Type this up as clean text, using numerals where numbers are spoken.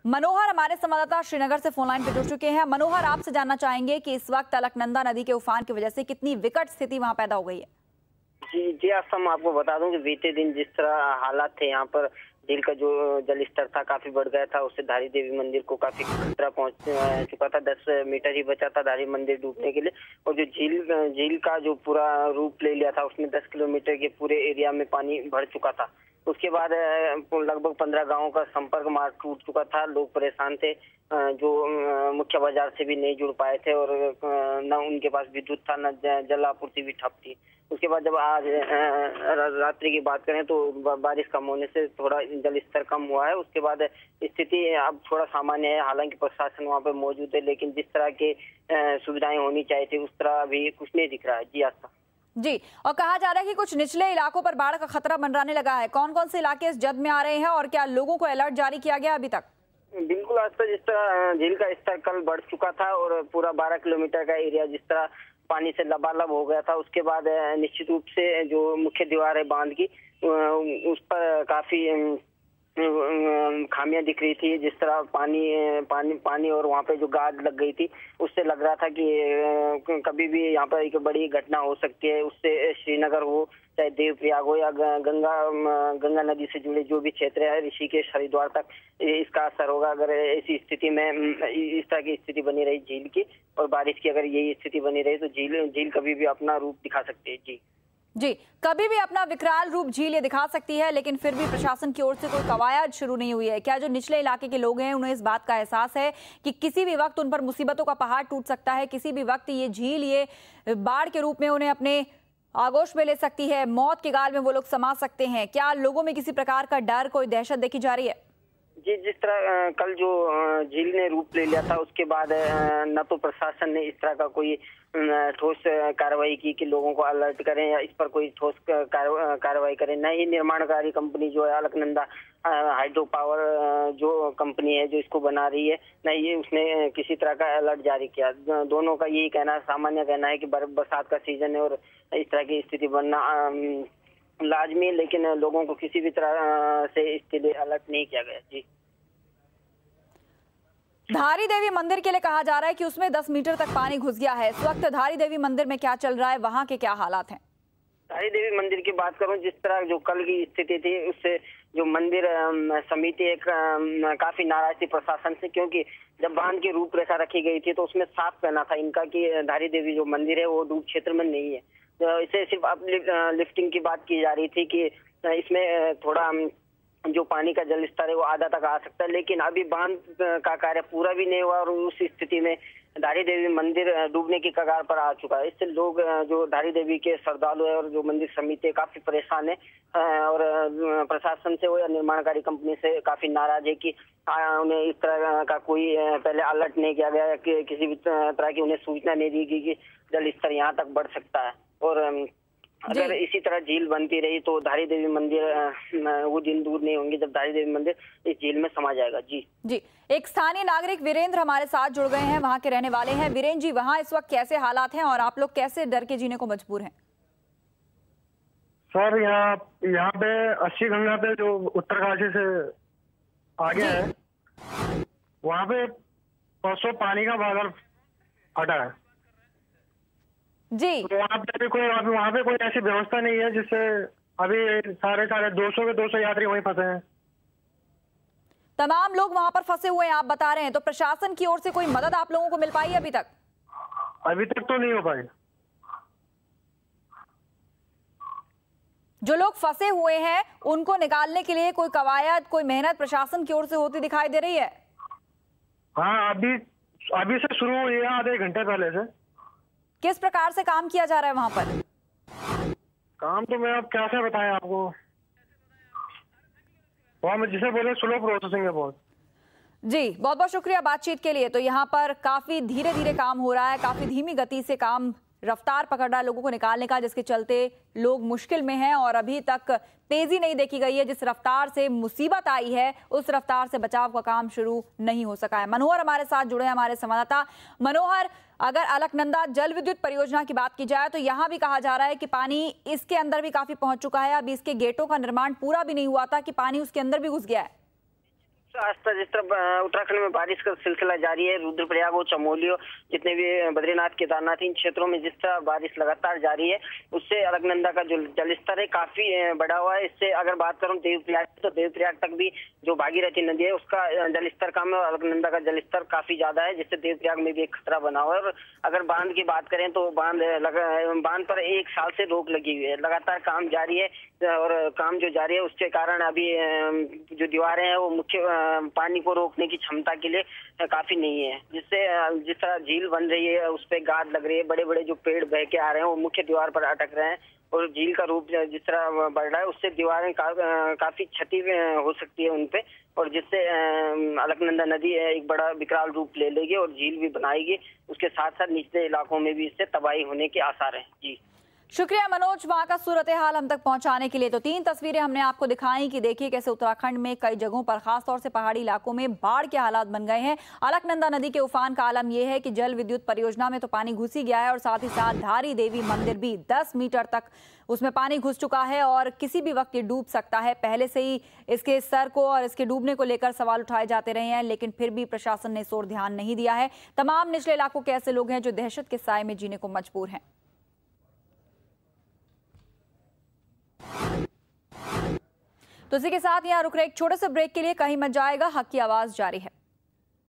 मनोहर हमारे संवाददाता श्रीनगर से फोन लाइन पे जुड़ चुके हैं। मनोहर, आपसे जानना चाहेंगे कि इस वक्त अलकनंदा नदी के उफान की वजह से कितनी विकट स्थिति वहां पैदा हो गई है। जी आसम, आपको बता दूं कि बीते दिन जिस तरह हालात थे यहाँ पर, झील का जो जल स्तर था काफी बढ़ गया था। उससे धारी देवी मंदिर को काफी खतरा पहुंच चुका था। 10 मीटर ही बचा था धारी मंदिर डूबने के लिए। और जो झील का जो पूरा रूप ले लिया था, उसमें 10 किलोमीटर के पूरे एरिया में पानी भर चुका था। उसके बाद लगभग 15 गांवों का संपर्क मार्ग टूट चुका था। लोग परेशान थे, जो मुख्य बाजार से भी नहीं जुड़ पाए थे और न उनके पास विद्युत था, न जल आपूर्ति भी ठप थी। उसके बाद जब आज रात्रि की बात करें तो बारिश कम होने से थोड़ा जल स्तर कम हुआ है। उसके बाद स्थिति अब थोड़ा सामान्य है। हालांकि प्रशासन वहाँ पे मौजूद है, लेकिन जिस तरह के सुविधाएं होनी चाहिए थी उस तरह अभी कुछ नहीं दिख रहा है। जी आस्था जी, और कहा जा रहा है कि कुछ निचले इलाकों पर बाढ़ का खतरा मंडराने लगा है। कौन कौन से इलाके इस जद में आ रहे हैं और क्या लोगों को अलर्ट जारी किया गया अभी तक? बिल्कुल आस्था, जिस तरह झील का स्तर कल बढ़ चुका था और पूरा 12 किलोमीटर का एरिया जिस तरह पानी से लबालब हो गया था, उसके बाद निश्चित रूप से जो मुख्य दीवार है बांध की, उस पर काफी खामियां दिख रही थी। जिस तरह पानी और वहाँ पे जो गाद लग गई थी, उससे लग रहा था कि कभी भी यहाँ पर एक बड़ी घटना हो सकती है। उससे श्रीनगर हो, चाहे देवप्रयाग हो या गंगा नदी से जुड़े जो भी क्षेत्र है, ऋषिकेश हरिद्वार तक इसका असर होगा। अगर ऐसी स्थिति में इस तरह की स्थिति बनी रही झील की और बारिश की, अगर यही स्थिति बनी रही तो झील कभी भी अपना रूप दिखा सकती है। जी, कभी भी अपना विकराल रूप झील ये दिखा सकती है, लेकिन फिर भी प्रशासन की ओर से कोई कवायद शुरू नहीं हुई है। क्या जो निचले इलाके के लोग हैं उन्हें इस बात का एहसास है कि किसी भी वक्त उन पर मुसीबतों का पहाड़ टूट सकता है, किसी भी वक्त ये झील ये बाढ़ के रूप में उन्हें अपने आगोश में ले सकती है, मौत के गाल में वो लोग समा सकते हैं? क्या लोगों में किसी प्रकार का डर, कोई दहशत देखी जा रही है? जी, जिस तरह कल जो झील ने रूप ले लिया था, उसके बाद न तो प्रशासन ने इस तरह का कोई ठोस कार्रवाई की कि लोगों को अलर्ट करें या इस पर कोई ठोस कार्रवाई करें, न ही निर्माणकारी कंपनी जो है अलकनंदा हाइड्रो पावर जो कंपनी है जो इसको बना रही है, न ही उसने किसी तरह का अलर्ट जारी किया। दोनों का यही कहना, सामान्य कहना है कि बरसात का सीजन है और इस तरह की स्थिति बनना लाजमी, लेकिन लोगों को किसी भी तरह से इसके लिए अलर्ट नहीं किया गया। जी, धारी देवी मंदिर के लिए कहा जा रहा है कि उसमें 10 मीटर तक पानी घुस गया है। इस वक्त धारी देवी मंदिर में क्या चल रहा है, वहां के क्या हालात हैं? धारी देवी मंदिर की बात करूं, जिस तरह जो कल की स्थिति थी, उससे जो मंदिर समिति एक काफी नाराज थी प्रशासन से, क्योंकि जब बांध की रूपरेखा रखी गई थी तो उसमें साफ कहना था इनका कि धारी देवी जो मंदिर है वो डूब क्षेत्र में नहीं है। तो इसे सिर्फ लिफ्टिंग की बात की जा रही थी कि इसमें थोड़ा जो पानी का जल स्तर है वो आधा तक आ सकता है, लेकिन अभी बांध का कार्य पूरा भी नहीं हुआ और उस स्थिति में धारी देवी मंदिर डूबने की कगार पर आ चुका है। इससे लोग जो धारी देवी के श्रद्धालु है और जो मंदिर समिति है काफी परेशान है और प्रशासन से हो या निर्माणकारी कंपनी से काफी नाराज है कि उन्हें इस तरह का कोई पहले अलर्ट नहीं किया गया, कि किसी भी तरह की उन्हें सूचना नहीं दी गई कि जल स्तर यहाँ तक बढ़ सकता है। और अगर इसी तरह झील बनती रही तो धारी देवी मंदिर वो दिन दूर नहीं होंगे जब धारी देवी मंदिर इस झील में समा जाएगा। जी, एक स्थानीय नागरिक वीरेंद्र हमारे साथ जुड़ गए हैं, वहां के रहने वाले हैं। वीरेंद्र जी, वहां इस वक्त कैसे हालात हैं और आप लोग कैसे डर के जीने को मजबूर हैं? सर, यहाँ पे अस्सी गंगा पे जो उत्तरकाशी से आगे है, वहाँ पे परसों पानी का बादल फटा है जी। तो वहाँ पे कोई ऐसी व्यवस्था नहीं है जिससे अभी सारे 200 यात्री वहीं फंसे हैं। तमाम लोग वहां पर फंसे हुए हैं आप बता रहे हैं, तो प्रशासन की ओर से कोई मदद आप लोगों को मिल पाई है अभी तक? अभी तक तो नहीं हो पाई। जो लोग फंसे हुए हैं उनको निकालने के लिए कोई कवायद, कोई मेहनत प्रशासन की ओर से होती दिखाई दे रही है? हाँ, अभी से शुरू हुई है, आधे घंटे पहले से। किस प्रकार से काम किया जा रहा है वहां पर? काम तो मैं अब कैसे बताएं आपको, वहाँ में जिसे बोले स्लो प्रोसेसिंग है बहुत। जी, बहुत बहुत शुक्रिया बातचीत के लिए। तो यहाँ पर काफी धीरे धीरे काम हो रहा है, काफी धीमी गति से काम रफ्तार पकड़ रहा है लोगों को निकालने का, जिसके चलते लोग मुश्किल में हैं और अभी तक तेजी नहीं देखी गई है। जिस रफ्तार से मुसीबत आई है उस रफ्तार से बचाव का काम शुरू नहीं हो सका है। मनोहर हमारे साथ जुड़े हैं, हमारे संवाददाता। मनोहर, अगर अलकनंदा जल विद्युत परियोजना की बात की जाए तो यहाँ भी कहा जा रहा है कि पानी इसके अंदर भी काफी पहुंच चुका है। अभी इसके गेटों का निर्माण पूरा भी नहीं हुआ था कि पानी उसके अंदर भी घुस गया है। आस्था जिस तरह उत्तराखंड में बारिश का सिलसिला जारी है, रुद्रप्रयाग हो, चमोली हो, जितने भी बद्रीनाथ केदारनाथ इन क्षेत्रों में जिस तरह बारिश लगातार जारी है, उससे अलकनंदा का जो जलस्तर है काफी बढ़ा हुआ है। इससे अगर बात करूं देवप्रयाग, तो देवप्रयाग तक भी जो भागीरथी नदी है उसका जलस्तर कम है और अलकनंदा का जलस्तर काफी ज्यादा है, जिससे देवप्रयाग में भी एक खतरा बना हुआ है। और अगर बांध की बात करें तो बांध पर 1 साल से रोक लगी हुई है, लगातार काम जारी है और काम जो जारी है उसके कारण अभी जो दीवारें हैं वो मुख्य पानी को रोकने की क्षमता के लिए काफी नहीं है, जिससे जिस तरह झील बन रही है उस पे गाद लग रही है, बड़े बड़े जो पेड़ बह के आ रहे हैं वो मुख्य दीवार पर अटक रहे हैं और झील का रूप जिस तरह बढ़ रहा है उससे दीवारें काफी क्षति हो सकती है उनपे, और जिससे अलकनंदा नदी एक बड़ा विकराल रूप ले लेगी और झील भी बनाएगी। उसके साथ साथ निचले इलाकों में भी इससे तबाही होने के आसार हैं। जी शुक्रिया मनोज, वहां का सूरत हाल हम तक पहुंचाने के लिए। तो 3 तस्वीरें हमने आपको दिखाई कि देखिए कैसे उत्तराखंड में कई जगहों पर खासतौर से पहाड़ी इलाकों में बाढ़ के हालात बन गए हैं। अलकनंदा नदी के उफान का आलम यह है कि जल विद्युत परियोजना में तो पानी घुस ही गया है और साथ ही साथ धारी देवी मंदिर भी 10 मीटर तक उसमें पानी घुस चुका है और किसी भी वक्त ये डूब सकता है। पहले से ही इसके स्तर को और इसके डूबने को लेकर सवाल उठाए जाते रहे हैं, लेकिन फिर भी प्रशासन ने इस ओर ध्यान नहीं दिया है। तमाम निचले इलाकों के ऐसे लोग हैं जो दहशत के साए में जीने को मजबूर हैं। तो इसी के साथ यहाँ रुक रहे एक छोटे से ब्रेक के लिए, कहीं मत जाएगा, हक की आवाज जारी है।